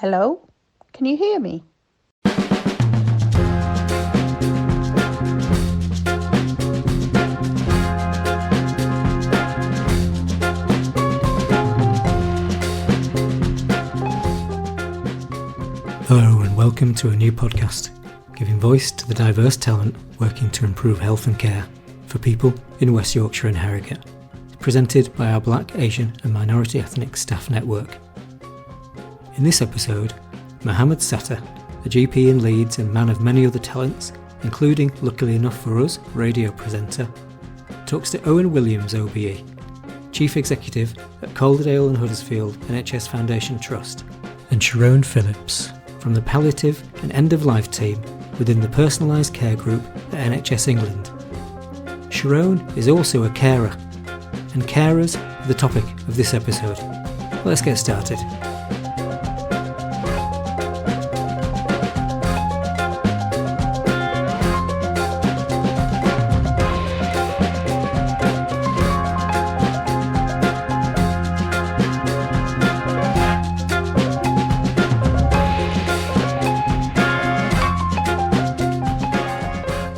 Hello? Can you hear me? Hello and welcome to a new podcast, giving voice to the diverse talent working to improve health and care for people in West Yorkshire and Harrogate, presented by our Black, Asian and Minority Ethnic Staff Network. In this episode, Mo Sattar, a GP in Leeds and man of many other talents, including, luckily enough for us, radio presenter, talks to Owen Williams OBE, Chief Executive at Calderdale and Huddersfield NHS Foundation Trust, and Sherone Phillips from the Palliative and End of Life team within the Personalised Care Group at NHS England. Sherone is also a carer, and carers are the topic of this episode. Let's get started.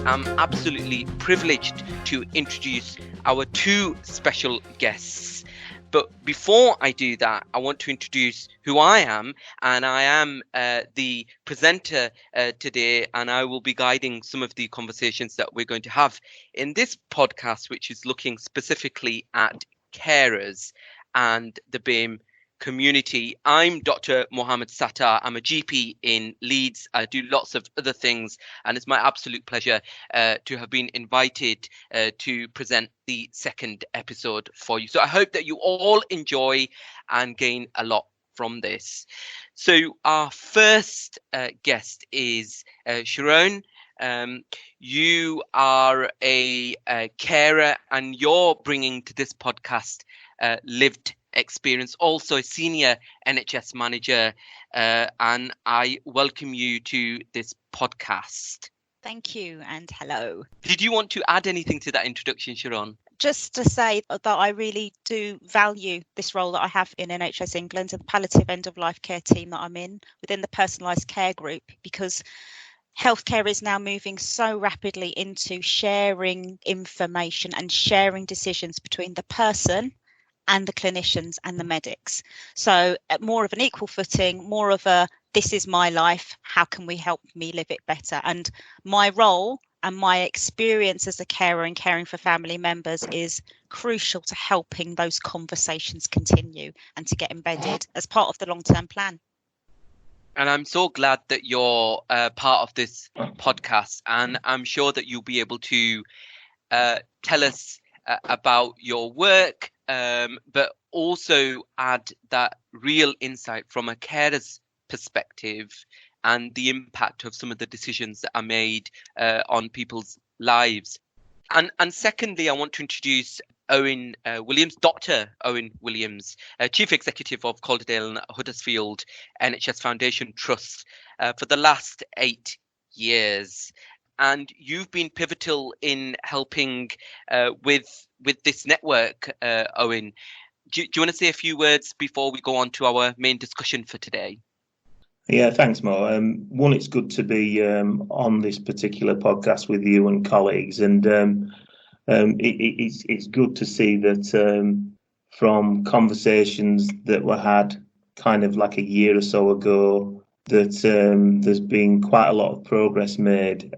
I'm absolutely privileged to introduce our two special guests. But before I do that, I want to introduce who I am. And I am the presenter today, and I will be guiding some of the conversations that we're going to have in this podcast, which is looking specifically at carers and the BAME community. I'm Dr. Mo Sattar. I'm a GP in Leeds. I do lots of other things, and it's my absolute pleasure to have been invited to present the second episode for you. So I hope that you all enjoy and gain a lot from this. So our first guest is Sherone. You are a carer, and you're bringing to this podcast lived experience, also a senior NHS manager, and I welcome you to this podcast. Thank you and hello. Did you want to add anything to that introduction, Sherone? Just to say that I really do value this role that I have in NHS England and the palliative end of life care team that I'm in within the Personalised Care Group, because healthcare is now moving so rapidly into sharing information and sharing decisions between the person and the clinicians and the medics. So more of an equal footing, more of a, this is my life, how can we help me live it better? And my role and my experience as a carer and caring for family members is crucial to helping those conversations continue and to get embedded as part of the long-term plan. And I'm so glad that you're part of this podcast, and I'm sure that you'll be able to tell us about your work, but also add that real insight from a carer's perspective and the impact of some of the decisions that are made on people's lives. And secondly, I want to introduce Owen Williams, Dr. Owen Williams, Chief Executive of Calderdale and Huddersfield NHS Foundation Trust for the last 8 years. And you've been pivotal in helping with this network, Owen. Do you want to say a few words before we go on to our main discussion for today? Yeah, thanks, Mo. One, it's good to be on this particular podcast with you and colleagues, and it's good to see that from conversations that were had kind of like a year or so ago, that there's been quite a lot of progress made.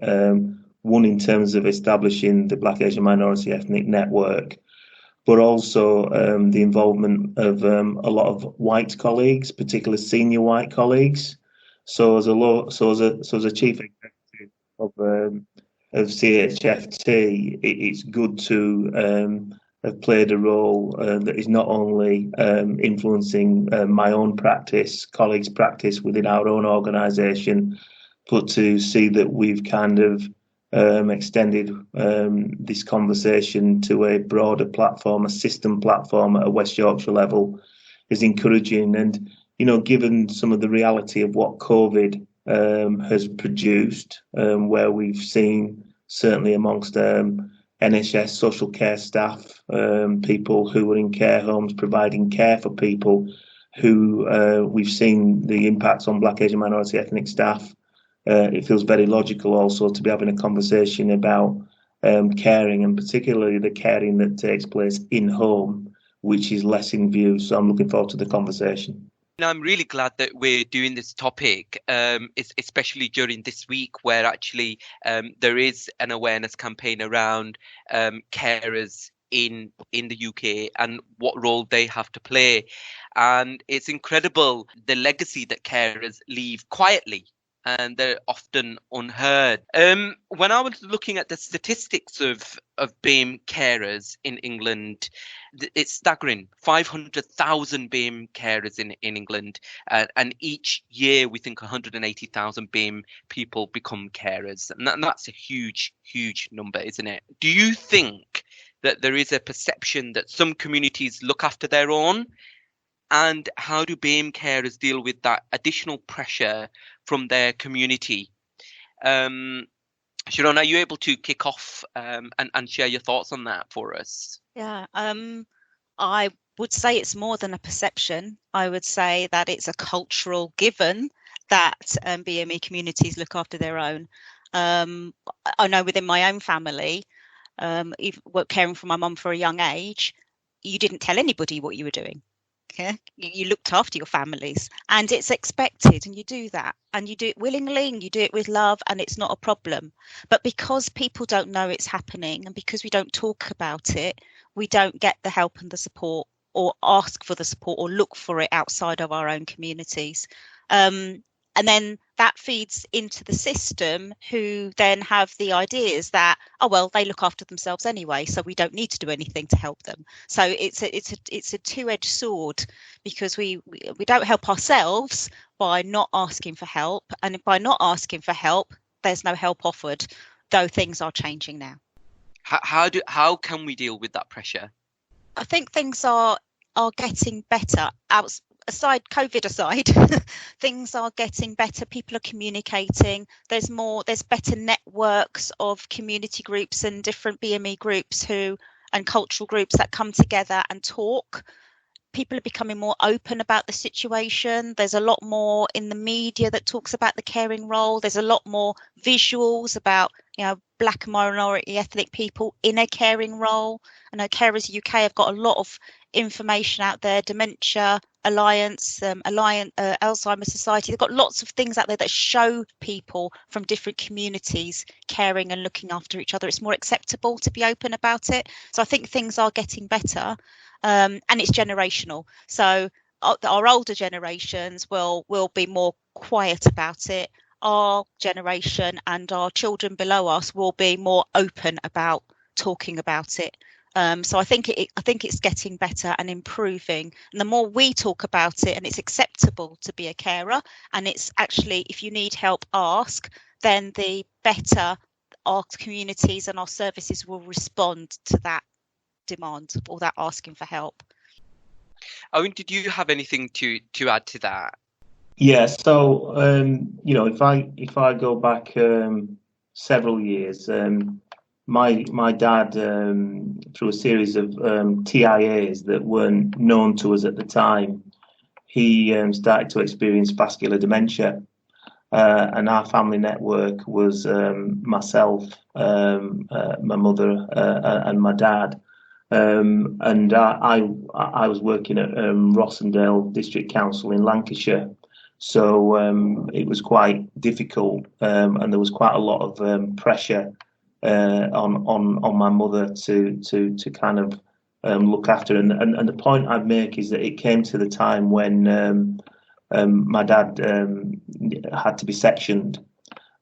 One, in terms of establishing the Black, Asian, Minority Ethnic Network, but also the involvement of a lot of white colleagues, particularly senior white colleagues. So as a chief executive of CHFT, it's good to have played a role that is not only influencing my own practice, colleagues' practice within our own organisation, but to see that we've kind of extended this conversation to a broader platform, a system platform at a West Yorkshire level, is encouraging. And, you know, given some of the reality of what COVID has produced, where we've seen, certainly amongst NHS social care staff, people who are in care homes providing care for people who we've seen the impacts on Black, Asian, minority ethnic staff. It feels very logical also to be having a conversation about caring, and particularly the caring that takes place in home, which is less in view. So I'm looking forward to the conversation. I'm really glad that we're doing this topic, especially during this week where actually there is an awareness campaign around carers in the UK and what role they have to play. And it's incredible the legacy that carers leave quietly, and they're often unheard. When I was looking at the statistics of BAME carers in England, it's staggering. 500,000 BAME carers in England, and each year we think 180,000 BAME people become carers, and that's a huge number, isn't it? Do you think that there is a perception that some communities look after their own? And how do BAME carers deal with that additional pressure from their community? Sherone, are you able to kick off and share your thoughts on that for us? Yeah, I would say it's more than a perception. I would say that it's a cultural given that BME communities look after their own. I know within my own family, even caring for my mum for a young age, you didn't tell anybody what you were doing. Yeah, you looked after your families, and it's expected, and you do that, and you do it willingly, and you do it with love, and it's not a problem. But because people don't know it's happening, and because we don't talk about it, we don't get the help and the support, or ask for the support, or look for it outside of our own communities. And then that feeds into the system, who then have the ideas that, oh, well, they look after themselves anyway, so we don't need to do anything to help them. So it's a two-edged sword, because we don't help ourselves by not asking for help, and by not asking for help, there's no help offered, though things are changing now. How can we deal with that pressure? I think things are getting better. COVID aside, things are getting better. People are communicating. There's better networks of community groups and different BME groups and cultural groups that come together and talk. People are becoming more open about the situation. There's a lot more in the media that talks about the caring role. There's a lot more visuals about, Black and minority ethnic people in a caring role. I know Carers UK have got a lot of information out there. Dementia Alliance, Alzheimer's Society. They've got lots of things out there that show people from different communities caring and looking after each other. It's more acceptable to be open about it. So I think things are getting better, and it's generational. So our older generations will be more quiet about it. Our generation and our children below us will be more open about talking about it. So I think it's getting better and improving. And the more we talk about it, and it's acceptable to be a carer, and it's actually, if you need help, ask, then the better our communities and our services will respond to that demand, or that asking for help. Owen, did you have anything to add to that? Yeah, so if I go back several years, my dad, through a series of TIAs that weren't known to us at the time, he started to experience vascular dementia, and our family network was myself, my mother, and my dad. And I was working at Rossendale District Council in Lancashire. So it was quite difficult, and there was quite a lot of pressure on my mother to kind of look after. And the point I'd make is that it came to the time when my dad had to be sectioned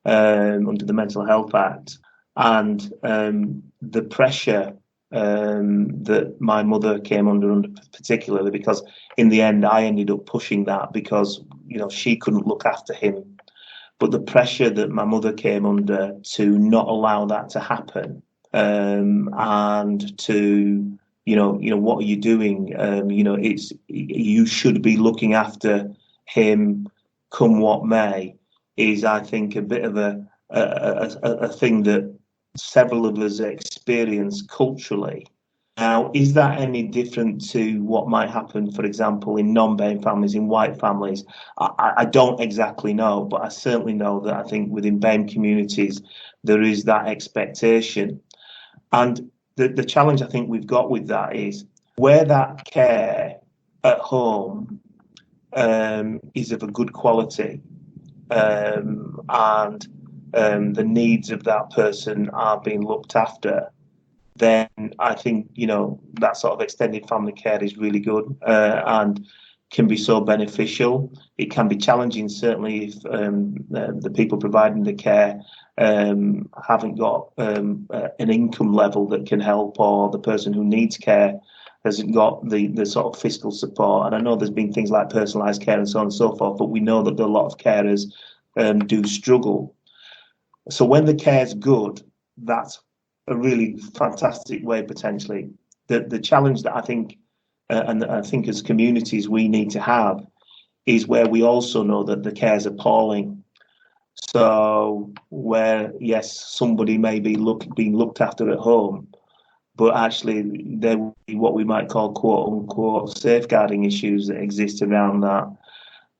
under the Mental Health Act, and the pressure that my mother came under particularly, because in the end I ended up pushing that because she couldn't look after him, but the pressure that my mother came under to not allow that to happen, and to what are you doing, it's, you should be looking after him come what may, is I think a bit of a thing that several of us experience culturally, Now, is that any different to what might happen, for example, in non-BAME families, in white families? I don't exactly know, but I certainly know that I think within BAME communities, there is that expectation. And the challenge I think we've got with that is where that care at home is of a good quality, and the needs of that person are being looked after, then I think, that sort of extended family care is really good, and can be so beneficial. It can be challenging, certainly, if the people providing the care haven't got an income level that can help, or the person who needs care hasn't got the sort of fiscal support. And I know there's been things like personalised care and so on and so forth, but we know that a lot of carers do struggle. So when the care's good, that's a really fantastic way, potentially. The challenge that I think, and I think as communities we need to have, is where we also know that the care's appalling. So where, yes, somebody may be being looked after at home, but actually there will be what we might call quote unquote safeguarding issues that exist around that.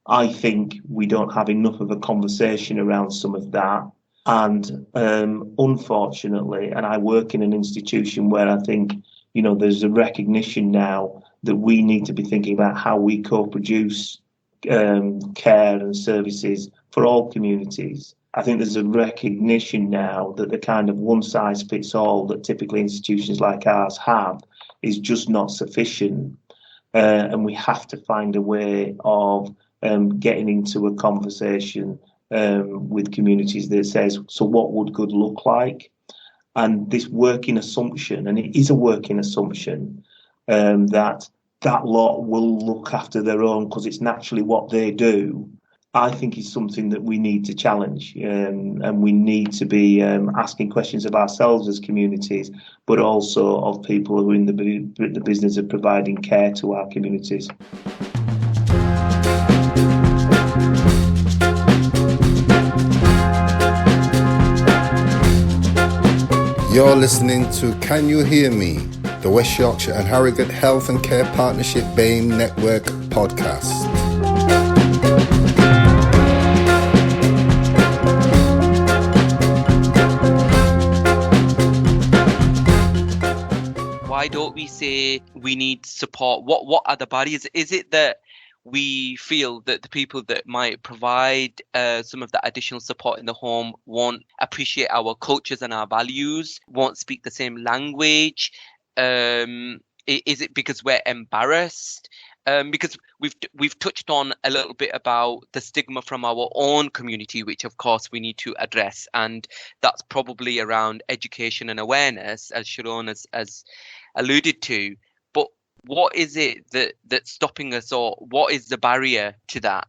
I think we don't have enough of a conversation around some of that. And unfortunately, and I work in an institution where I think, there's a recognition now that we need to be thinking about how we co-produce care and services for all communities. I think there's a recognition now that the kind of one-size-fits-all that typically institutions like ours have is just not sufficient. And we have to find a way of getting into a conversation with communities that says, so what would good look like? And this working assumption, and it is a working assumption, that lot will look after their own because it's naturally what they do, I think is something that we need to challenge, and we need to be asking questions of ourselves as communities, but also of people who are in the business of providing care to our communities. You're listening to Can You Hear Me? The West Yorkshire and Harrogate Health and Care Partnership BAME Network podcast. Why don't we say we need support? What are the barriers? Is it that we feel that the people that might provide some of that additional support in the home won't appreciate our cultures and our values, won't speak the same language? Is it because we're embarrassed? Because we've touched on a little bit about the stigma from our own community, which of course we need to address, and that's probably around education and awareness, as Sherone has alluded to. But what is it that's stopping us, or what is the barrier to that?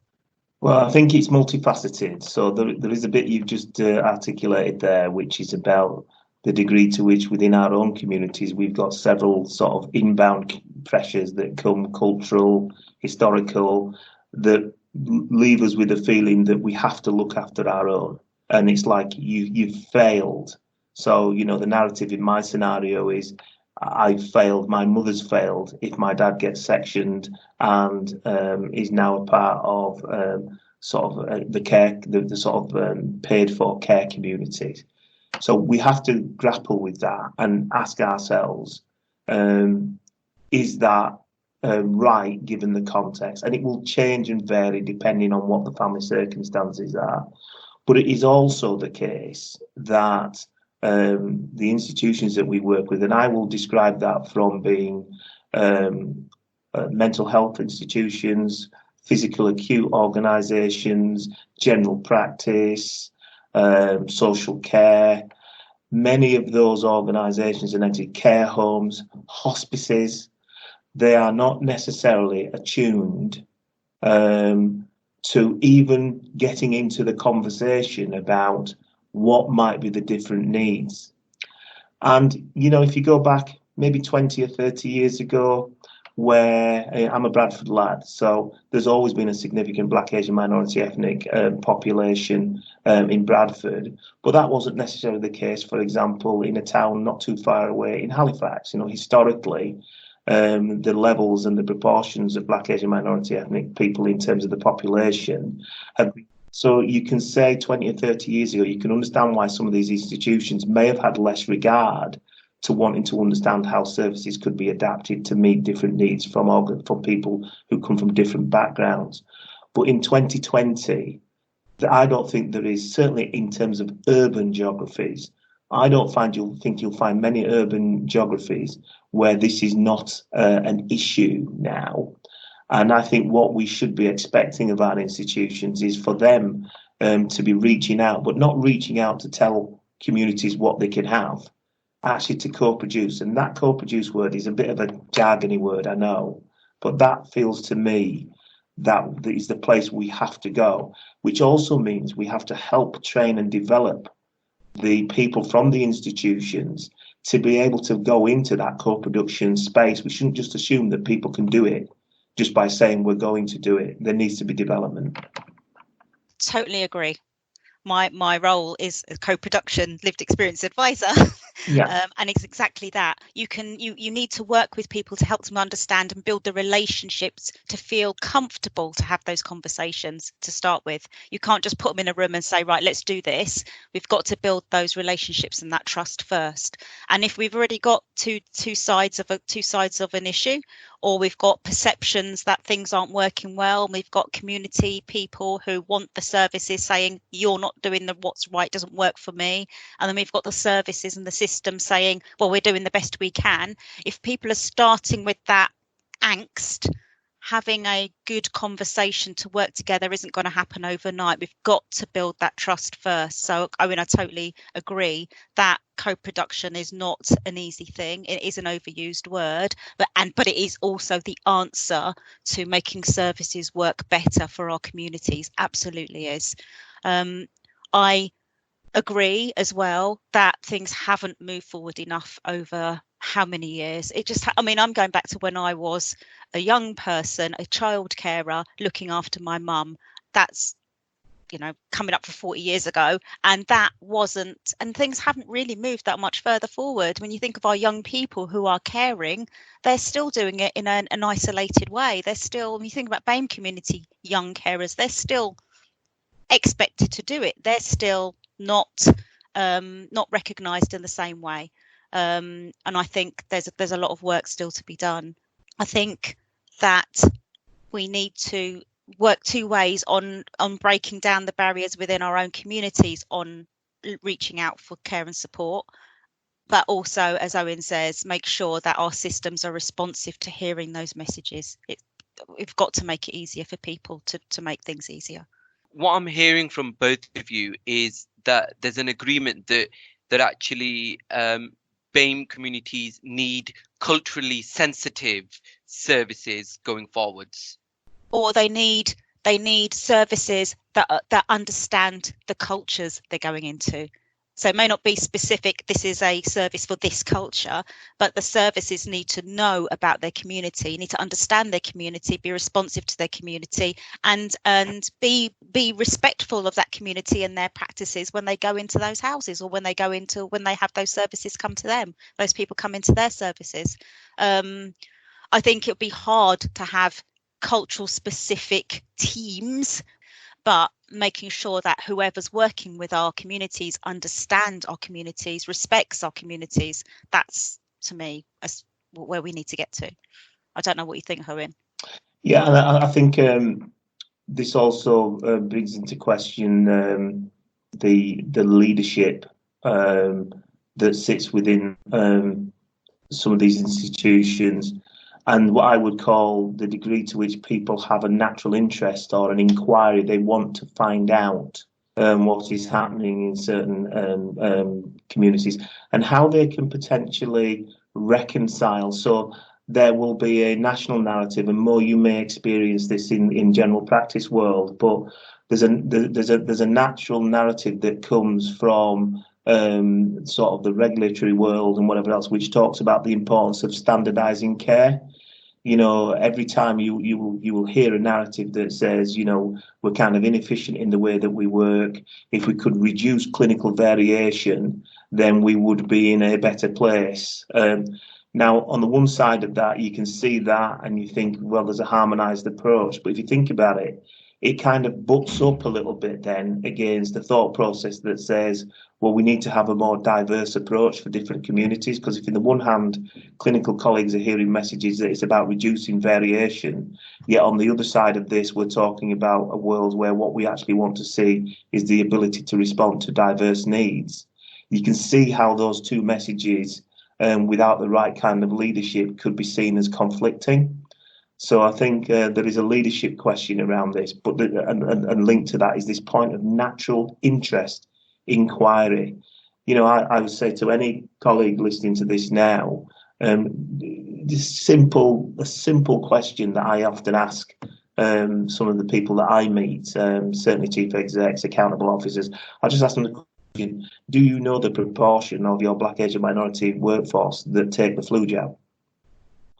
Well, I think it's multifaceted. So there is a bit you've just articulated there, which is about the degree to which within our own communities we've got several sort of inbound pressures that come cultural, historical, that leave us with a feeling that we have to look after our own. And it's like you've failed. So, the narrative in my scenario is I failed, my mother's failed if my dad gets sectioned and is now a part of the care, the sort of paid for care communities. So we have to grapple with that and ask ourselves, is that right given the context? And it will change and vary depending on what the family circumstances are. But it is also the case that the institutions that we work with, and I will describe that from being mental health institutions, physical acute organisations, general practice, social care. Many of those organisations and actually care homes, hospices, they are not necessarily attuned to even getting into the conversation about what might be the different needs. And, if you go back maybe 20 or 30 years ago, where I'm a Bradford lad, so there's always been a significant Black, Asian, minority ethnic population in Bradford, but that wasn't necessarily the case, for example, in a town not too far away in Halifax. Historically, the levels and the proportions of Black, Asian, minority ethnic people in terms of the population have been. So you can say 20 or 30 years ago, you can understand why some of these institutions may have had less regard to wanting to understand how services could be adapted to meet different needs from people who come from different backgrounds. But in 2020, I don't think there is, certainly in terms of urban geographies, I don't think you'll find many urban geographies where this is not an issue now. And I think what we should be expecting of our institutions is for them to be reaching out, but not reaching out to tell communities what they can have, actually to co-produce. And that co-produce word is a bit of a jargony word, I know, but that feels to me that is the place we have to go, which also means we have to help train and develop the people from the institutions to be able to go into that co-production space. We shouldn't just assume that people can do it just by saying we're going to do it. There needs to be development. Totally agree. My role is a co-production lived experience advisor. Yeah. And it's exactly that. You need to work with people to help them understand and build the relationships to feel comfortable to have those conversations to start with. You can't just put them in a room and say, right, let's do this. We've got to build those relationships and that trust first. And if we've already got two sides of an issue, or we've got perceptions that things aren't working well, and we've got community people who want the services saying you're not doing what's right, doesn't work for me, and then we've got the services and the system saying, well, we're doing the best we can. If people are starting with that angst, having a good conversation to work together isn't going to happen overnight. We've got to build that trust first. So I totally agree that co-production is not an easy thing. It is an overused word, but it is also the answer to making services work better for our communities. Absolutely is. I agree as well that things haven't moved forward enough over how many years. I'm going back to when I was a young person, a child carer looking after my mum. That's coming up for 40 years ago, and things haven't really moved that much further forward. When you think of our young people who are caring, they're still doing it in an isolated way. They're still, when you think about BAME community young carers, they're still expected to do it. They're still not recognised in the same way. And I think there's a lot of work still to be done. I think that we need to work two ways on breaking down the barriers within our own communities, on reaching out for care and support, but also, as Owen says, make sure that our systems are responsive to hearing those messages. We've got to make it easier for people to make things easier. What I'm hearing from both of you is that there's an agreement that actually BAME communities need culturally sensitive services going forwards. Or they need services that understand the cultures they're going into. So it may not be specific, this is a service for this culture, but the services need to know about their community, need to understand their community, be responsive to their community, and be respectful of that community and their practices when they go into those houses, or when they have those services come to them, those people come into their services. I think it would be hard to have cultural specific teams, but making sure that whoever's working with our communities understand our communities, respects our communities, that's, to me, where we need to get to. I don't know what you think, Owen. Yeah, and I think this also brings into question the leadership that sits within some of these institutions, and what I would call the degree to which people have a natural interest or an inquiry. They want to find out what is happening in certain communities and how they can potentially reconcile. So there will be a national narrative, and Mo, you may experience this in general practice world, but there's a natural narrative that comes from sort of the regulatory world and whatever else, which talks about the importance of standardising care. Every time you will hear a narrative that says, we're kind of inefficient in the way that we work. If we could reduce clinical variation, then we would be in a better place. Now, on the one side of that, you can see that and you think, well, there's a harmonised approach. But if you think about it, it kind of butts up a little bit then against the thought process that says, well, we need to have a more diverse approach for different communities. Because if, on the one hand, clinical colleagues are hearing messages that it's about reducing variation, yet on the other side of this, we're talking about a world where what we actually want to see is the ability to respond to diverse needs. You can see how those two messages, without the right kind of leadership, could be seen as conflicting. So I think there is a leadership question around this, but and linked to that is this point of natural interest, inquiry. I would say to any colleague listening to this now, a simple question that I often ask some of the people that I meet, certainly chief execs, accountable officers, I just ask them the question: do you know the proportion of your Black, Asian, minority workforce that take the flu jab?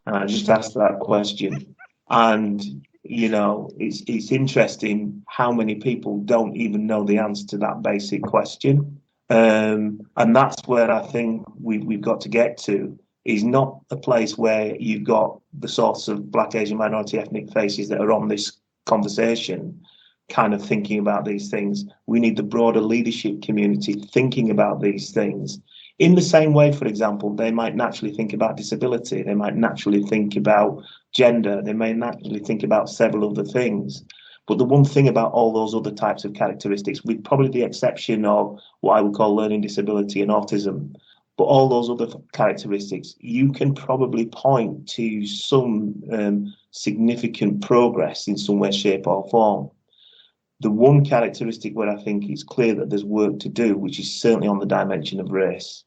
And I just asked that question, and it's interesting how many people don't even know the answer to that basic question, and that's where I think we've got to get to. Is not a place where you've got the sorts of Black, Asian, minority ethnic faces that are on this conversation kind of thinking about these things. We need the broader leadership community thinking about these things. In the same way, for example, they might naturally think about disability, they might naturally think about gender, they may naturally think about several other things. But the one thing about all those other types of characteristics, with probably the exception of what I would call learning disability and autism, but all those other characteristics, you can probably point to some significant progress in some way, shape or form. The one characteristic where I think it's clear that there's work to do, which is certainly on the dimension of race.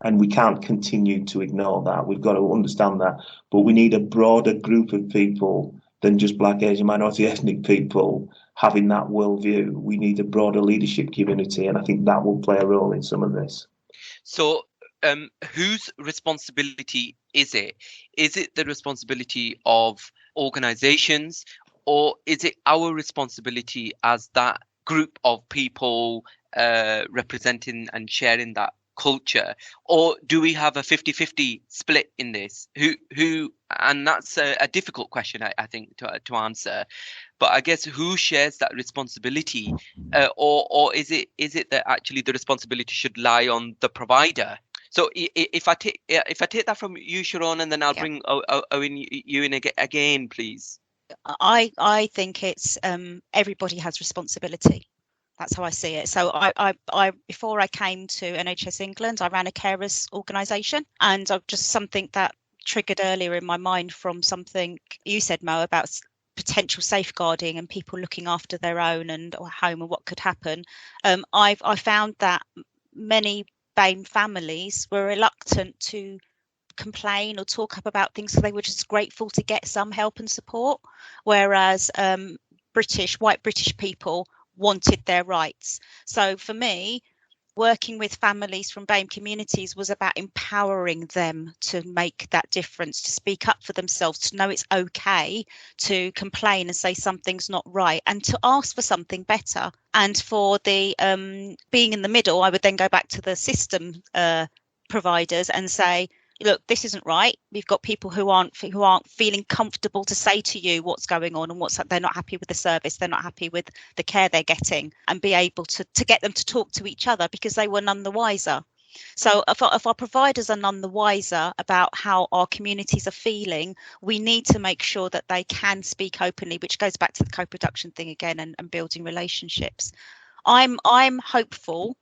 And we can't continue to ignore that. We've got to understand that. But we need a broader group of people than just Black, Asian, minority ethnic people having that worldview. We need a broader leadership community. And I think that will play a role in some of this. So whose responsibility is it? Is it the responsibility of organizations, or is it our responsibility as that group of people representing and sharing that culture? Or do we have a 50-50 split in this? Who and that's a difficult question, I think, to answer. But I guess who shares that responsibility, or is it that actually the responsibility should lie on the provider? So if I take that from you, Sherone, and then I'll bring Owen you in again, please. I think it's everybody has responsibility. That's how I see it. So I before I came to NHS England, I ran a carers organisation, and just something that triggered earlier in my mind from something you said, Mo, about potential safeguarding and people looking after their own and home and what could happen. I found that many BAME families were reluctant to complain or talk up about things, so they were just grateful to get some help and support, whereas white British people wanted their rights. So for me, working with families from BAME communities was about empowering them to make that difference, to speak up for themselves, to know it's okay to complain and say something's not right, and to ask for something better. And for the being in the middle, I would then go back to the system providers and say, look, this isn't right. We've got people who aren't feeling comfortable to say to you what's going on and they're not happy with the service, they're not happy with the care they're getting, and be able to get them to talk to each other, because they were none the wiser. So if our providers are none the wiser about how our communities are feeling, we need to make sure that they can speak openly, which goes back to the co-production thing again, and building relationships. I'm hopeful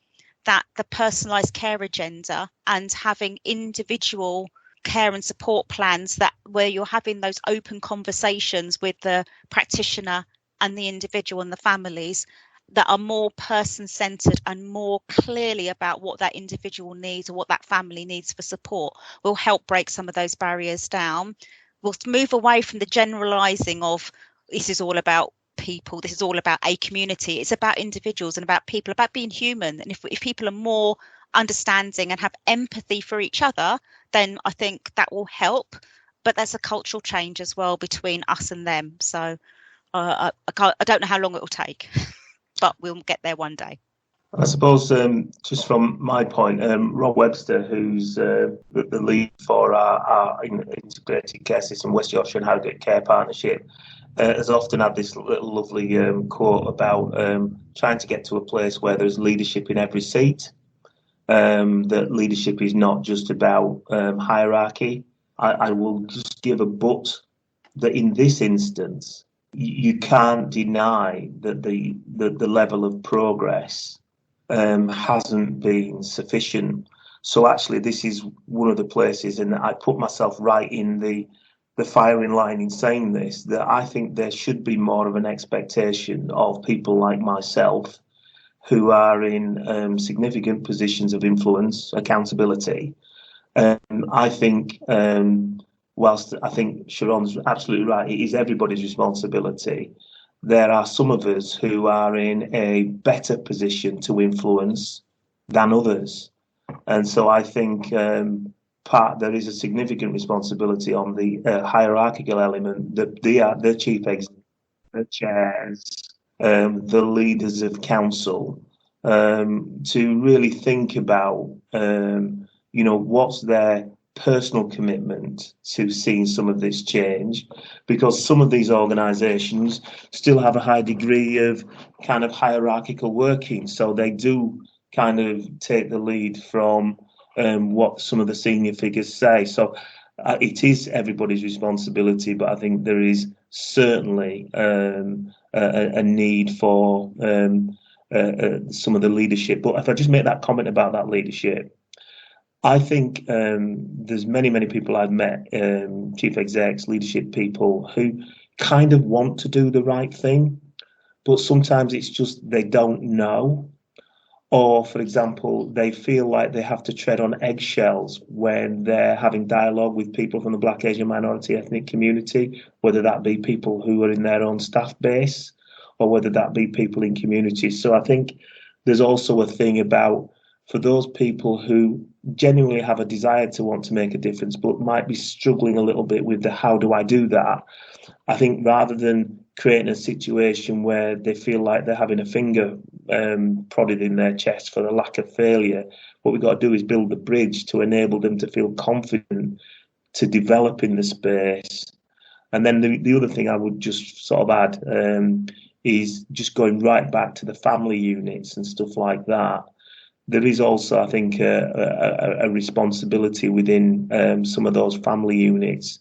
that the personalised care agenda and having individual care and support plans where you're having those open conversations with the practitioner and the individual and the families that are more person-centred and more clearly about what that individual needs or what that family needs for support will help break some of those barriers down. We'll move away from the generalising of this is all about people, this is all about a community. It's about individuals and about people, about being human. And if people are more understanding and have empathy for each other, then I think that will help. but there's a cultural change as well between us and them. So I don't know how long it will take, but we'll get there one day. I suppose just from my point, Rob Webster, who's the lead for our integrated care system, West Yorkshire and Harrogate Care Partnership, has often had this little lovely quote about trying to get to a place where there's leadership in every seat. That leadership is not just about hierarchy. I will just give a but that in this instance, you can't deny that the level of progress hasn't been sufficient. So actually, this is one of the places, and I put myself right in the firing line in saying this, that I think there should be more of an expectation of people like myself who are in significant positions of influence, accountability. I think, whilst I think Sherone's absolutely right, it is everybody's responsibility. There are some of us who are in a better position to influence than others. And so I think there is a significant responsibility on the hierarchical element, the chief executive, the chairs, the leaders of council, to really think about, what's their personal commitment to seeing some of this change, because some of these organisations still have a high degree of kind of hierarchical working, so they do kind of take the lead from what some of the senior figures say. So it is everybody's responsibility, but I think there is certainly a need for some of the leadership. But if I just make that comment about that leadership, I think there's many people I've met, chief execs, leadership people, who kind of want to do the right thing, but sometimes it's just they don't know. Or, for example, they feel like they have to tread on eggshells when they're having dialogue with people from the Black, Asian, minority ethnic community, whether that be people who are in their own staff base or whether that be people in communities. So I think there's also a thing about, for those people who genuinely have a desire to want to make a difference but might be struggling a little bit with the how do I do that, I think rather than creating a situation where they feel like they're having a finger prodded in their chest for the lack of failure, what we've got to do is build the bridge to enable them to feel confident to develop in the space. And then the other thing I would just sort of add is just going right back to the family units and stuff like that. There is also, I think, a responsibility within some of those family units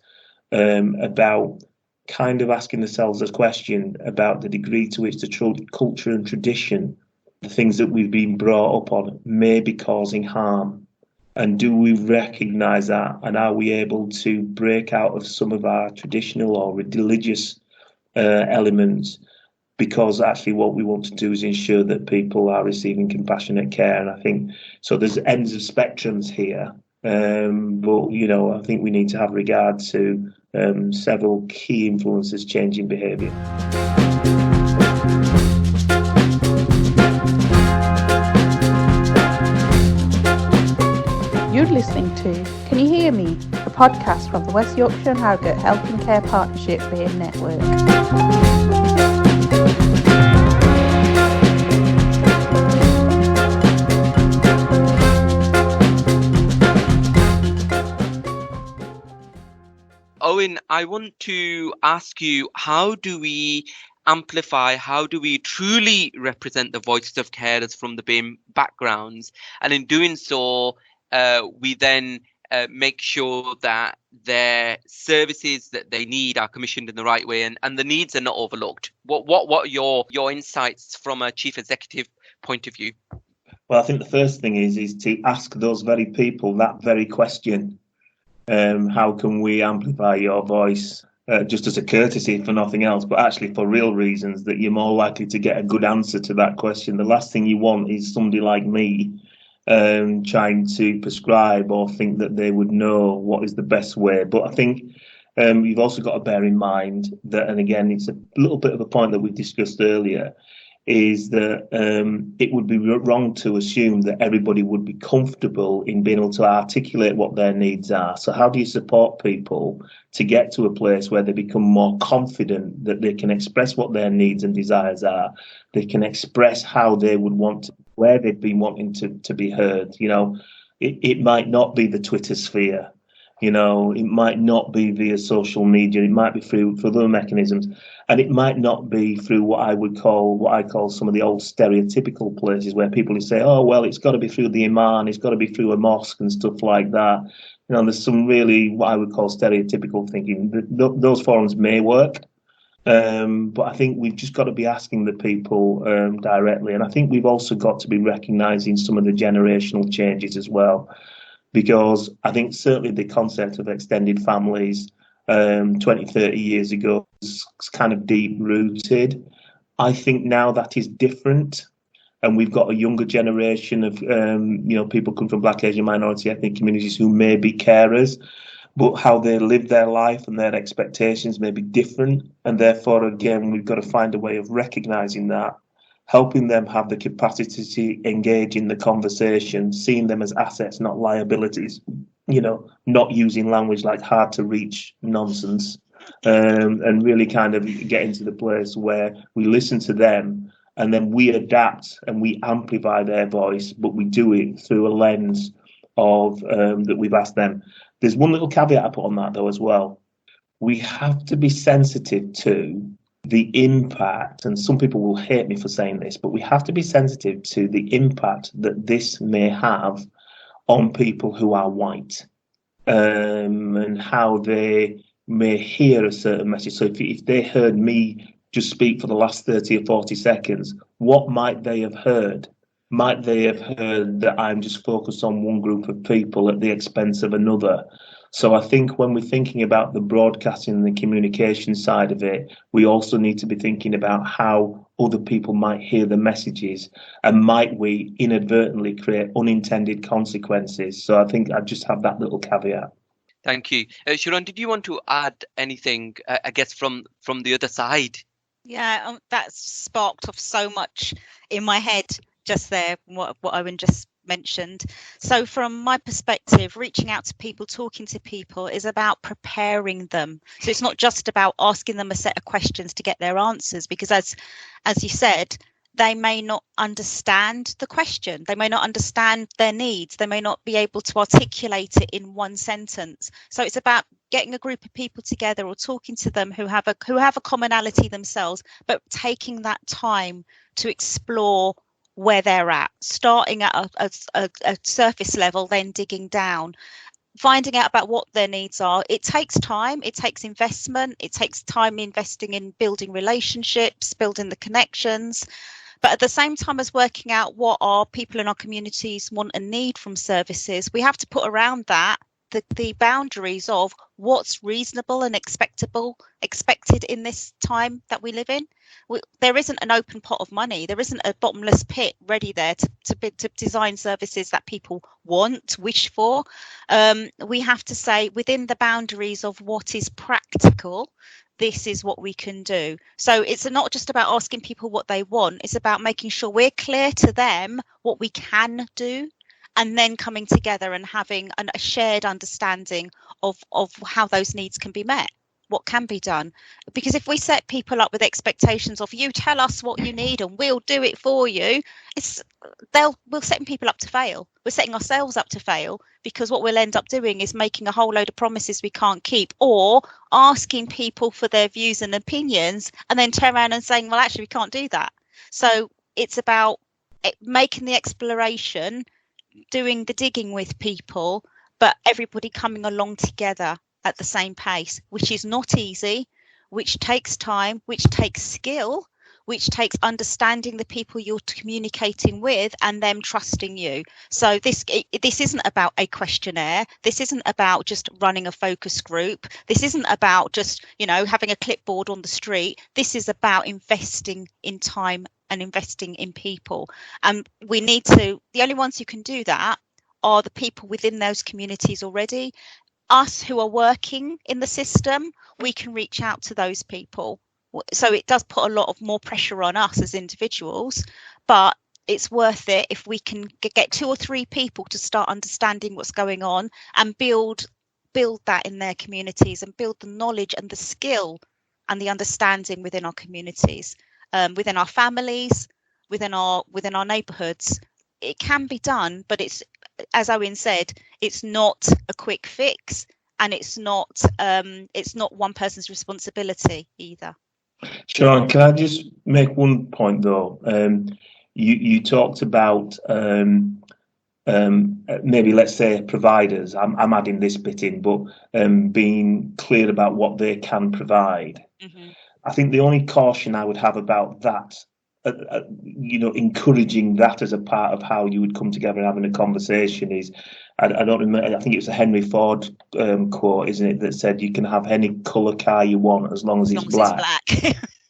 about kind of asking themselves a question about the degree to which the culture and tradition, the things that we've been brought up on, may be causing harm. And do we recognise that? And are we able to break out of some of our traditional or religious elements? Because actually what we want to do is ensure that people are receiving compassionate care. And I think, so there's ends of spectrums here. But, I think we need to have regard to several key influences changing behaviour. You're listening to Can You Hear Me? A podcast from the West Yorkshire and Harrogate Health and Care Partnership BAME Network. Owen, I want to ask you, how do we amplify, how do we truly represent the voices of carers from the BAME backgrounds? And in doing so, we then make sure that their services that they need are commissioned in the right way and the needs are not overlooked. What are your insights from a chief executive point of view? Well, I think the first thing is to ask those very people that very question. How can we amplify your voice, just as a courtesy for nothing else, but actually for real reasons that you're more likely to get a good answer to that question. The last thing you want is somebody like me trying to prescribe or think that they would know what is the best way. But I think you've also got to bear in mind that, and again, it's a little bit of a point that we discussed earlier, is that it would be wrong to assume that everybody would be comfortable in being able to articulate what their needs are. So how do you support people to get to a place where they become more confident that they can express what their needs and desires are? They can express how they would want to, where they've been wanting to be heard. You know, it might not be the Twitter sphere. You know, it might not be via social media. It might be through other mechanisms, and it might not be through what I call some of the old stereotypical places where people say, "Oh, well, it's got to be through the imam, it's got to be through a mosque and stuff like that." You know, there's some really what I would call stereotypical thinking. Those forums may work, but I think we've just got to be asking the people directly, and I think we've also got to be recognising some of the generational changes as well. Because I think certainly the concept of extended families 20, 30 years ago was kind of deep-rooted. I think now that is different. And we've got a younger generation of, people come from Black, Asian, minority ethnic communities who may be carers, but how they live their life and their expectations may be different. And therefore, again, we've got to find a way of recognising that, helping them have the capacity to engage in the conversation, seeing them as assets, not liabilities, you know, not using language like hard to reach nonsense, and really kind of getting to the place where we listen to them and then we adapt and we amplify their voice, but we do it through a lens of that we've asked them. There's one little caveat I put on that though as well. We have to be sensitive to the impact, and some people will hate me for saying this, but we have to be sensitive to the impact that this may have on people who are white, and how they may hear a certain message. So if they heard me just speak for the last 30 or 40 seconds, what might they have heard? Might they have heard that I'm just focused on one group of people at the expense of another? So I think when we're thinking about the broadcasting and the communication side of it, we also need to be thinking about how other people might hear the messages, and might we inadvertently create unintended consequences. So I think I just have that little caveat. Thank you. Sherone, did you want to add anything, I guess, from the other side? Yeah, that sparked off so much in my head just there, what Owen just mentioned. So from my perspective, reaching out to people, talking to people is about preparing them. So it's not just about asking them a set of questions to get their answers, because as you said, they may not understand the question. They may not understand their needs. They may not be able to articulate it in one sentence. So it's about getting a group of people together or talking to them who have a commonality themselves, but taking that time to explore where they're at, starting at a surface level, then digging down, finding out about what their needs are. It takes time, it takes investment, it takes time investing in building relationships, building the connections. But at the same time as working out what our people in our communities want and need from services, we have to put around that the boundaries of what's reasonable and expected in this time that we live in. There isn't an open pot of money. There isn't a bottomless pit ready there to design services that people want, wish for. We have to say within the boundaries of what is practical, this is what we can do. So it's not just about asking people what they want. It's about making sure we're clear to them what we can do, and then coming together and having a shared understanding of how those needs can be met, what can be done. Because if we set people up with expectations of, you tell us what you need and we'll do it for you, we're setting people up to fail. We're setting ourselves up to fail, because what we'll end up doing is making a whole load of promises we can't keep, or asking people for their views and opinions and then turn around and saying, well, actually, we can't do that. So it's about making the exploration, doing the digging with people, but everybody coming along together at the same pace, which is not easy, which takes time, which takes skill, which takes understanding the people you're communicating with and them trusting you. So this isn't about a questionnaire. This isn't about just running a focus group. This isn't about just, having a clipboard on the street. This is about investing in time and investing in people. And the only ones who can do that are the people within those communities already. Us who are working in the system, we can reach out to those people. So it does put a lot of more pressure on us as individuals, but it's worth it if we can get 2 or 3 people to start understanding what's going on and build that in their communities, and build the knowledge and the skill and the understanding within our communities, within our families, within our neighbourhoods. It can be done, but it's, as Owen said, it's not a quick fix, and it's not one person's responsibility either. Sherone, can I just make one point though? You talked about maybe, let's say, providers. I'm adding this bit in, but being clear about what they can provide. Mm-hmm. I think the only caution I would have about that, encouraging that as a part of how you would come together and having a conversation is, I don't remember, I think it was a Henry Ford quote, isn't it, that said you can have any colour car you want as long as it's black.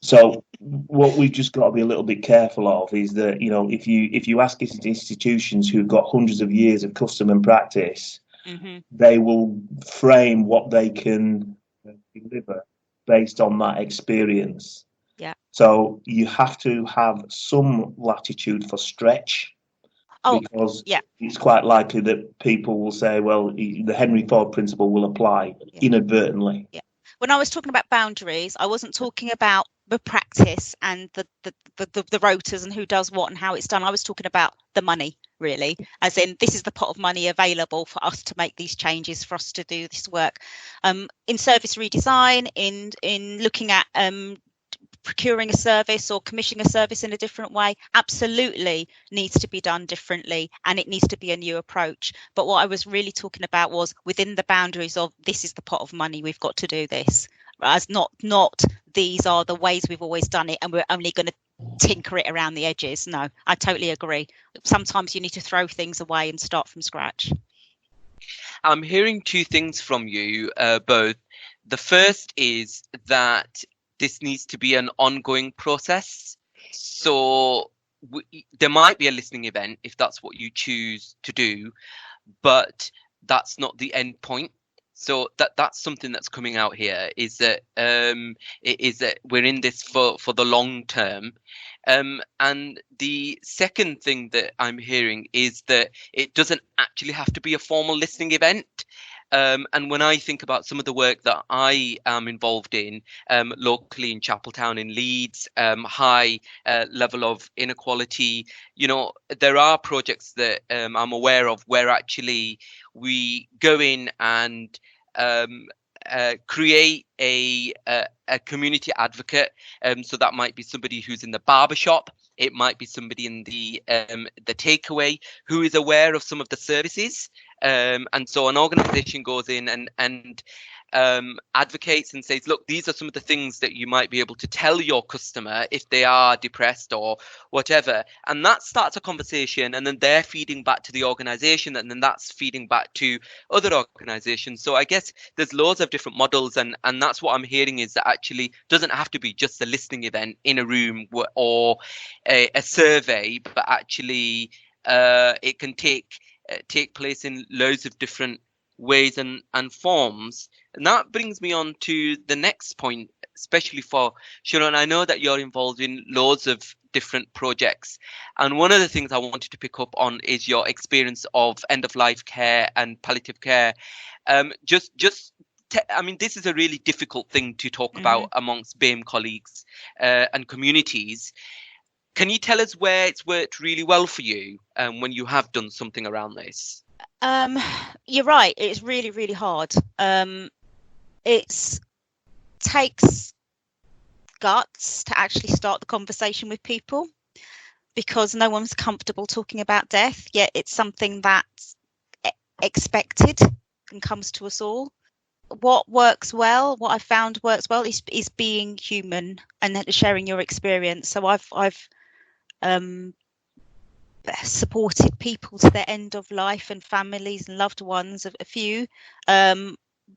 So what we've just got to be a little bit careful of is that, if you ask institutions who've got hundreds of years of custom and practice, mm-hmm. they will frame what they can deliver based on that experience. Yeah. So you have to have some latitude for stretch, because it's quite likely that people will say, well, the Henry Ford principle will apply inadvertently. Yeah. When I was talking about boundaries, I wasn't talking about the practice and the rotas and who does what and how it's done. I was talking about the money, really, as in this is the pot of money available for us to make these changes, for us to do this work. In service redesign, in looking at procuring a service or commissioning a service in a different way, absolutely needs to be done differently, and it needs to be a new approach. But what I was really talking about was within the boundaries of this is the pot of money, we've got to do this, as not these are the ways we've always done it and we're only going to tinker it around the edges. No, I totally agree. Sometimes you need to throw things away and start from scratch. I'm hearing 2 things from you both. The first is that this needs to be an ongoing process. So there might be a listening event if that's what you choose to do, but that's not the end point. So that's something that's coming out here, is that we're in this for the long term. And the second thing that I'm hearing is that it doesn't actually have to be a formal listening event. And when I think about some of the work that I am involved in locally in Chapeltown in Leeds, high level of inequality, there are projects that I'm aware of where actually we go in and create a community advocate. So that might be somebody who's in the barbershop. It might be somebody in the takeaway who is aware of some of the services. And so an organisation goes in and advocates and says, look, these are some of the things that you might be able to tell your customer if they are depressed or whatever. And that starts a conversation, and then they're feeding back to the organisation, and then that's feeding back to other organisations. So I guess there's loads of different models, and that's what I'm hearing, is that actually doesn't have to be just a listening event in a room or a survey, but actually it can take place in loads of different ways and forms. And that brings me on to the next point, especially for Sherone. I know that you're involved in loads of different projects, and one of the things I wanted to pick up on is your experience of end-of-life care and palliative care. I mean, this is a really difficult thing to talk about amongst BAME colleagues and communities. Can you tell us where it's worked really well for you when you have done something around this? You're right. It's really, really hard. It takes guts to actually start the conversation with people, because no one's comfortable talking about death, yet it's something that's expected and comes to us all. What I found works well is being human and sharing your experience. So I've supported people to their end of life, and families and loved ones, a few.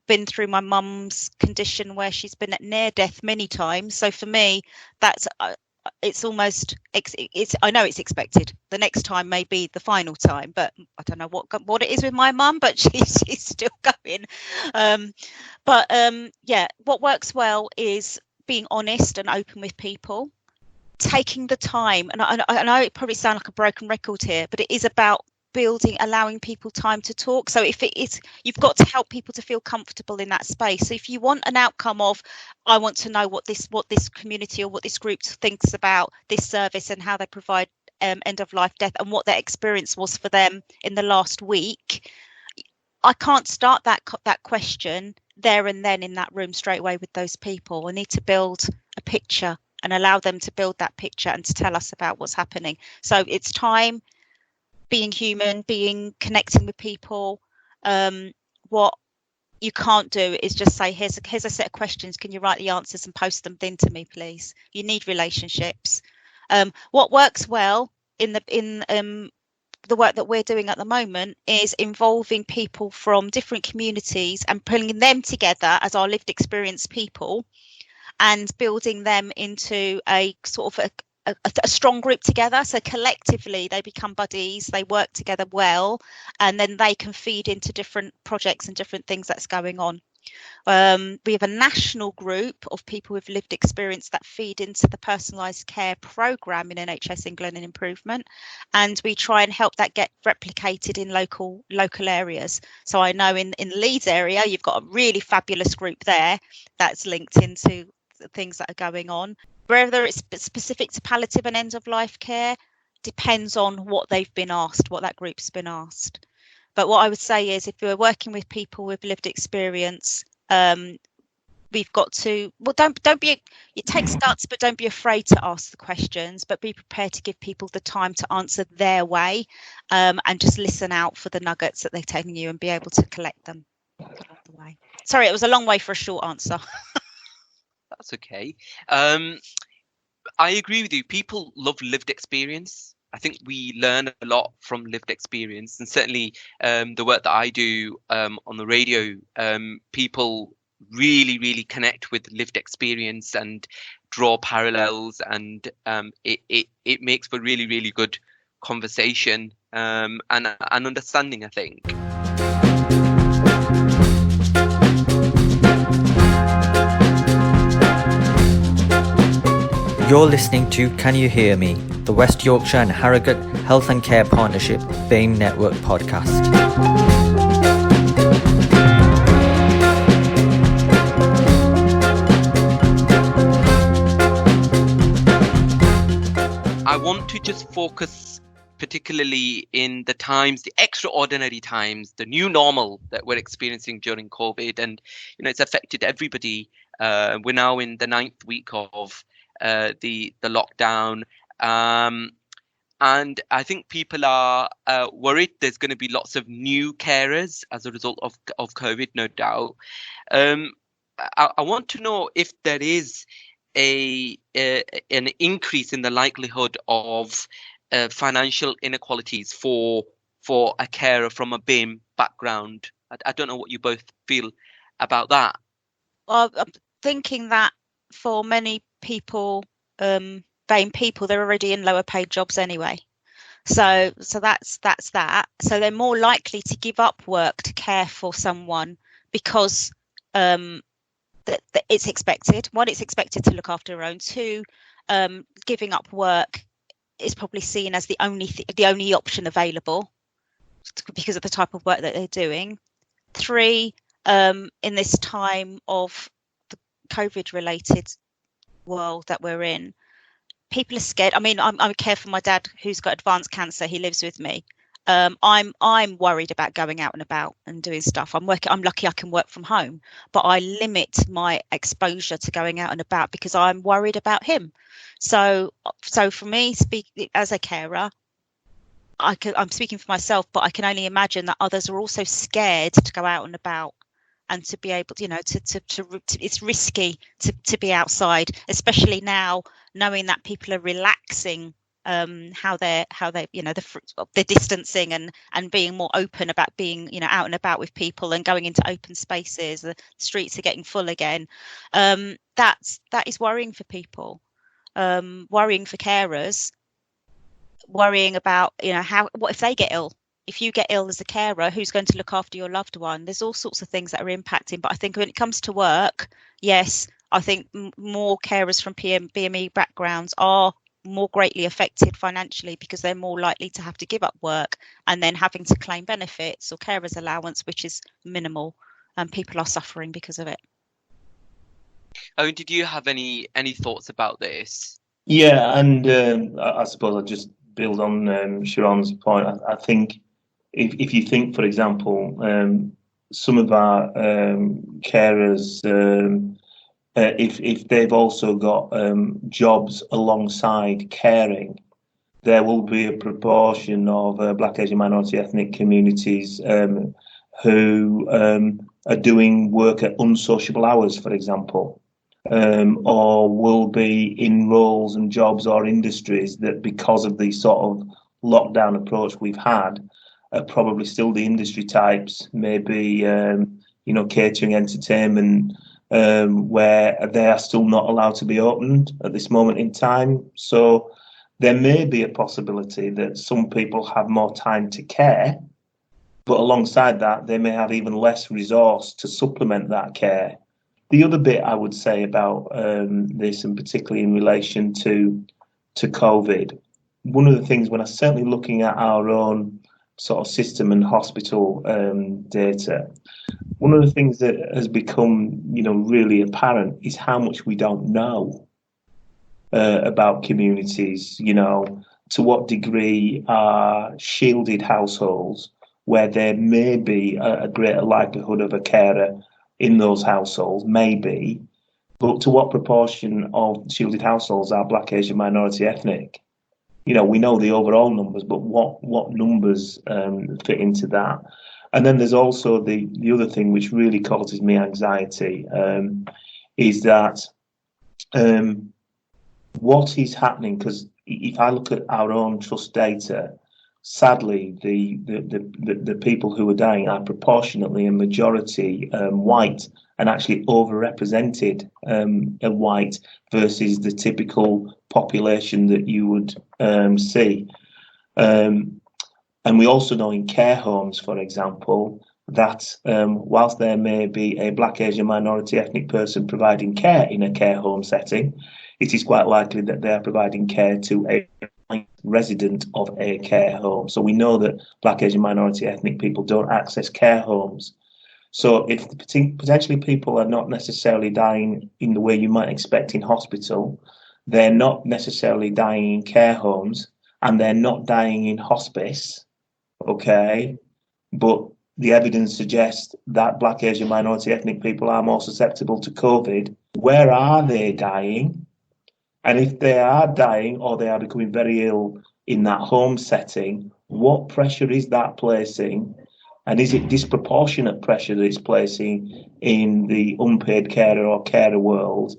Been through my mum's condition where she's been at near death many times. So for me, that's it's almost I know it's expected. The next time may be the final time, but I don't know what it is with my mum, but she's still going. What works well is being honest and open with people, taking the time, and I know it probably sounds like a broken record here, but it is about allowing people time to talk. So if it is, you've got to help people to feel comfortable in that space. So if you want an outcome of, I want to know what this community or what this group thinks about this service and how they provide end of life death and what their experience was for them in the last week, I can't start that question there and then in that room straight away with those people. I need to build a picture and allow them to build that picture and to tell us about what's happening. So it's time, being human, connecting with people. What you can't do is just say, here's a set of questions, can you write the answers and post them in to me, please? You need relationships. What works well in the work that we're doing at the moment is involving people from different communities and pulling them together as our lived experience people and building them into a sort of a strong group together. So collectively they become buddies, they work together well, and then they can feed into different projects and different things that's going on. We have a national group of people with lived experience that feed into the personalised care programme in NHS England and improvement, and we try and help that get replicated in local areas. So I know in the Leeds area you've got a really fabulous group there that's linked into the things that are going on. Whether it's specific to palliative and end of life care depends on what they've been asked, what that group's been asked. But what I would say is, if we're working with people with lived experience, we've got to, well, don't be, it takes guts, but don't be afraid to ask the questions, but be prepared to give people the time to answer their way, and just listen out for the nuggets that they're telling you and be able to collect them along the way. Sorry, it was a long way for a short answer. That's okay. I agree with you. People love lived experience. I think we learn a lot from lived experience, and certainly the work that I do on the radio, people really connect with lived experience and draw parallels, and it makes for really good conversation and understanding, I think. You're listening to Can You Hear Me, the West Yorkshire and Harrogate Health and Care Partnership BAME Network podcast. I want to just focus particularly in the times, the extraordinary times, the new normal that we're experiencing during COVID, and it's affected everybody. We're now in the 9th week of the lockdown, and I think people are worried there's going to be lots of new carers as a result of COVID, no doubt. I want to know if there is an increase in the likelihood of financial inequalities for a carer from a BAME background. I don't know what you both feel about that. Well, I'm thinking that for many people, BAME people, they're already in lower paid jobs anyway. So that's that. So they're more likely to give up work to care for someone because that it's expected. One, it's expected to look after their own. Two, giving up work is probably seen as the only option available because of the type of work that they're doing. Three, in this time of the COVID-related world that we're in, people are scared. I mean, I care for my dad who's got advanced cancer. He lives with me. I'm worried about going out and about and doing stuff. I'm lucky I can work from home, but I limit my exposure to going out and about because I'm worried about him. So for me, as a carer, I'm speaking for myself, but I can only imagine that others are also scared to go out and about and to be able to, it's risky to be outside, especially now knowing that people are relaxing how they're distancing and being more open about being out and about with people and going into open spaces. The streets are getting full again. That is worrying for people, worrying for carers, worrying about what if they get ill. If you get ill as a carer, who's going to look after your loved one? There's all sorts of things that are impacting. But I think when it comes to work, yes, I think more carers from BME backgrounds are more greatly affected financially because they're more likely to have to give up work and then having to claim benefits or carers allowance, which is minimal, and people are suffering because of it. Owen, did you have any thoughts about this? Yeah, and I suppose I'll just build on Sherone's point. I think if you think, for example, some of our carers, if they've also got jobs alongside caring, there will be a proportion of Black, Asian, minority ethnic communities who are doing work at unsociable hours, for example. Or will be in roles and jobs or industries that, because of the sort of lockdown approach we've had, are probably still the industry types, maybe catering, entertainment, where they are still not allowed to be opened at this moment in time. So there may be a possibility that some people have more time to care, but alongside that, they may have even less resource to supplement that care. The other bit I would say about this, and particularly in relation to COVID, one of the things when I'm certainly looking at our own sort of system and hospital data, one of the things that has become, really apparent is how much we don't know about communities. To what degree are shielded households where there may be a greater likelihood of a carer in those households, maybe, but to what proportion of shielded households are Black, Asian, minority ethnic? We know the overall numbers, but what numbers fit into that? And then there's also the other thing which really causes me anxiety, is that what is happening, because if I look at our own trust data, sadly, the people who are dying are proportionately a majority white, and actually overrepresented white versus the typical population that you would see. And we also know in care homes, for example, that whilst there may be a Black, Asian, minority ethnic person providing care in a care home setting, it is quite likely that they are providing care to a resident of a care home. So we know that Black, Asian, minority ethnic people don't access care homes. So if potentially people are not necessarily dying in the way you might expect in hospital, they're not necessarily dying in care homes, and they're not dying in hospice, okay? But the evidence suggests that Black, Asian, minority ethnic people are more susceptible to COVID. Where are they dying? And if they are dying or they are becoming very ill in that home setting, what pressure is that placing? And is it disproportionate pressure that it's placing in the unpaid carer or carer world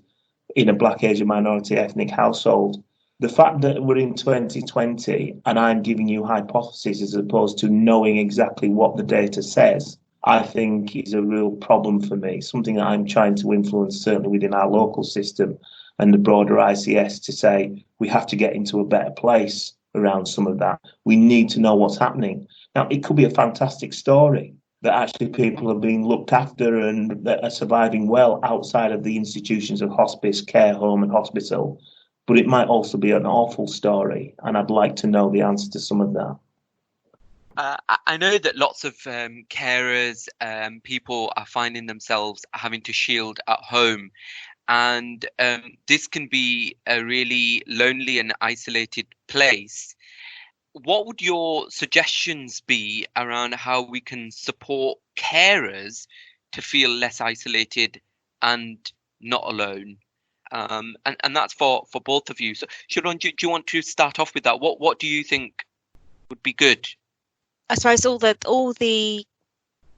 in a Black, Asian, minority ethnic household? The fact that we're in 2020 and I'm giving you hypotheses as opposed to knowing exactly what the data says, I think is a real problem for me, something that I'm trying to influence certainly within our local system and the broader ICS, to say we have to get into a better place around some of that. We need to know what's happening. Now, it could be a fantastic story that actually people are being looked after and that are surviving well outside of the institutions of hospice, care home and hospital, but it might also be an awful story, and I'd like to know the answer to some of that. I know that lots of carers, people are finding themselves having to shield at home. And this can be a really lonely and isolated place. What would your suggestions be around how we can support carers to feel less isolated and not alone? And that's for both of you. So, Sherone, do you want to start off with that? What do you think would be good? I suppose all the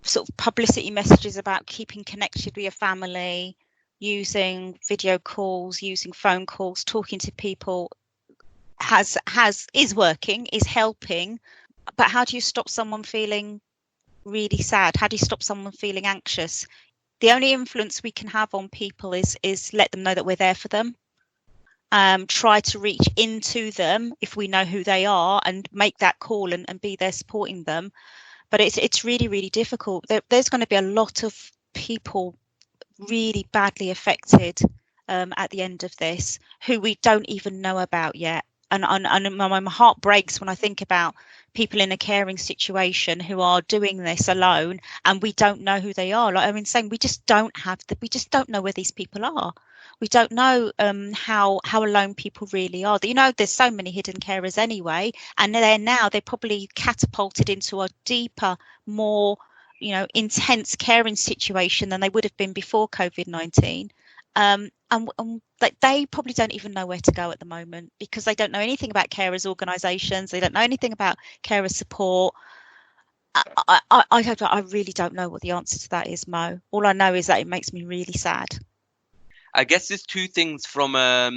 sort of publicity messages about keeping connected with your family, using video calls, using phone calls, talking to people is working, is helping. But how do you stop someone feeling really sad? How do you stop someone feeling anxious? The only influence we can have on people is let them know that we're there for them. Try to reach into them if we know who they are and make that call and be there supporting them. But it's really, really difficult. There's going to be a lot of people really badly affected at the end of this who we don't even know about yet. And my heart breaks when I think about people in a caring situation who are doing this alone, and we don't know who they are. Like I mean, saying we just don't know where these people are. We don't know how alone people really are. You know, there's so many hidden carers anyway, and they're probably catapulted into a deeper, more, you know, intense caring situation than they would have been before COVID-19. And they probably don't even know where to go at the moment, because they don't know anything about carers organisations. They don't know anything about carer support. I really don't know what the answer to that is, Mo. All I know is that it makes me really sad. I guess there's two things from a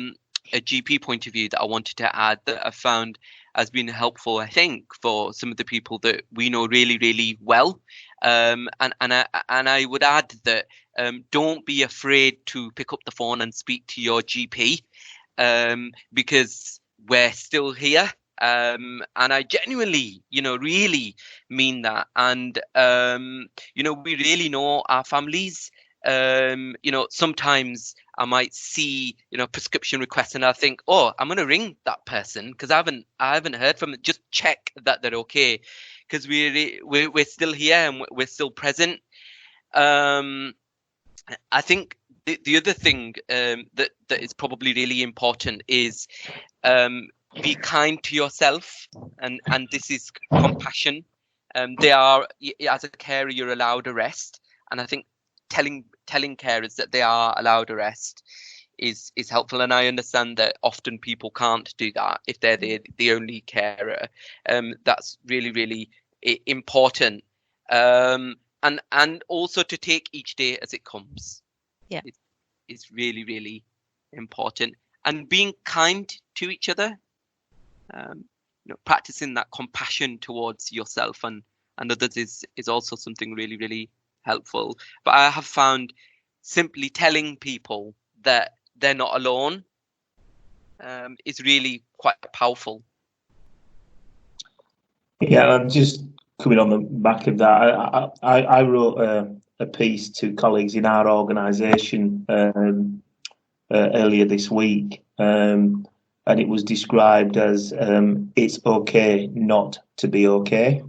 GP point of view that I wanted to add that I found has been helpful, I think, for some of the people that we know really, really well. And I would add that don't be afraid to pick up the phone and speak to your GP, because we're still here. And I genuinely, you know, really mean that. And, you know, we really know our families. You know, sometimes I might see, you know, prescription requests and I think, oh, I'm going to ring that person because I haven't heard from them. Just check that they're okay, because we're still here and we're still present. I think the other thing that is probably really important is be kind to yourself, and this is compassion. They are, as a carer, you're allowed a rest, and I think telling carers that they are allowed a rest is helpful. And I understand that often people can't do that if they're the only carer. That's really, really important. And also to take each day as it comes. Yeah, it's really, really important. And being kind to each other, you know, practicing that compassion towards yourself and others is also something really, really helpful. But I have found simply telling people that they're not alone is really quite powerful. Yeah, I'm just coming on the back of that. I wrote a piece to colleagues in our organisation earlier this week, and it was described as it's okay not to be okay.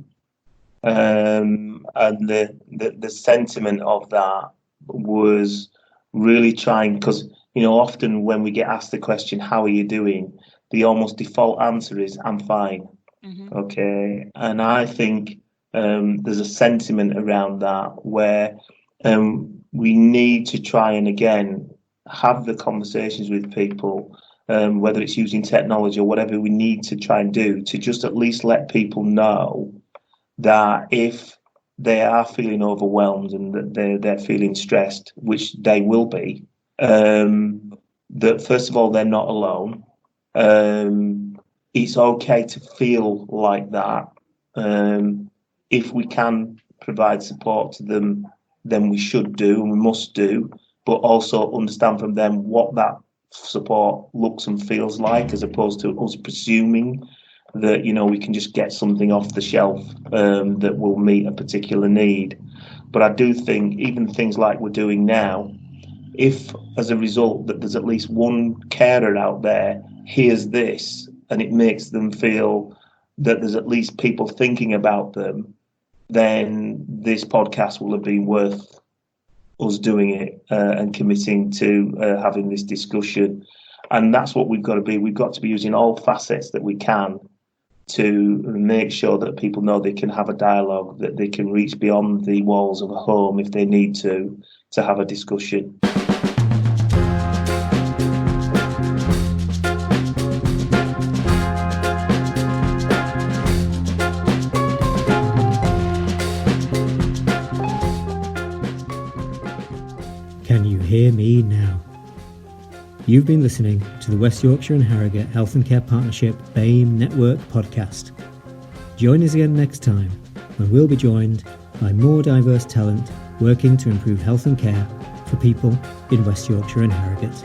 And the sentiment of that was really trying, because, you know, often when we get asked the question, how are you doing, the almost default answer is, I'm fine. Mm-hmm. Okay. And I think there's a sentiment around that where we need to try and, again, have the conversations with people, whether it's using technology or whatever we need to try and do, to just at least let people know that if they are feeling overwhelmed and that they're feeling stressed, which they will be, that first of all, they're not alone. It's okay to feel like that. If we can provide support to them, then we should do and we must do, but also understand from them what that support looks and feels like, as opposed to us presuming that, you know, we can just get something off the shelf that will meet a particular need. But I do think even things like we're doing now, if as a result that there's at least one carer out there hears this and it makes them feel that there's at least people thinking about them, then this podcast will have been worth us doing it and committing to having this discussion. And that's what we've got to be. We've got to be using all facets that we can to make sure that people know they can have a dialogue, that they can reach beyond the walls of a home if they need to have a discussion. Can you hear me now? You've been listening to the West Yorkshire and Harrogate Health and Care Partnership BAME Network podcast. Join us again next time, when we'll be joined by more diverse talent working to improve health and care for people in West Yorkshire and Harrogate.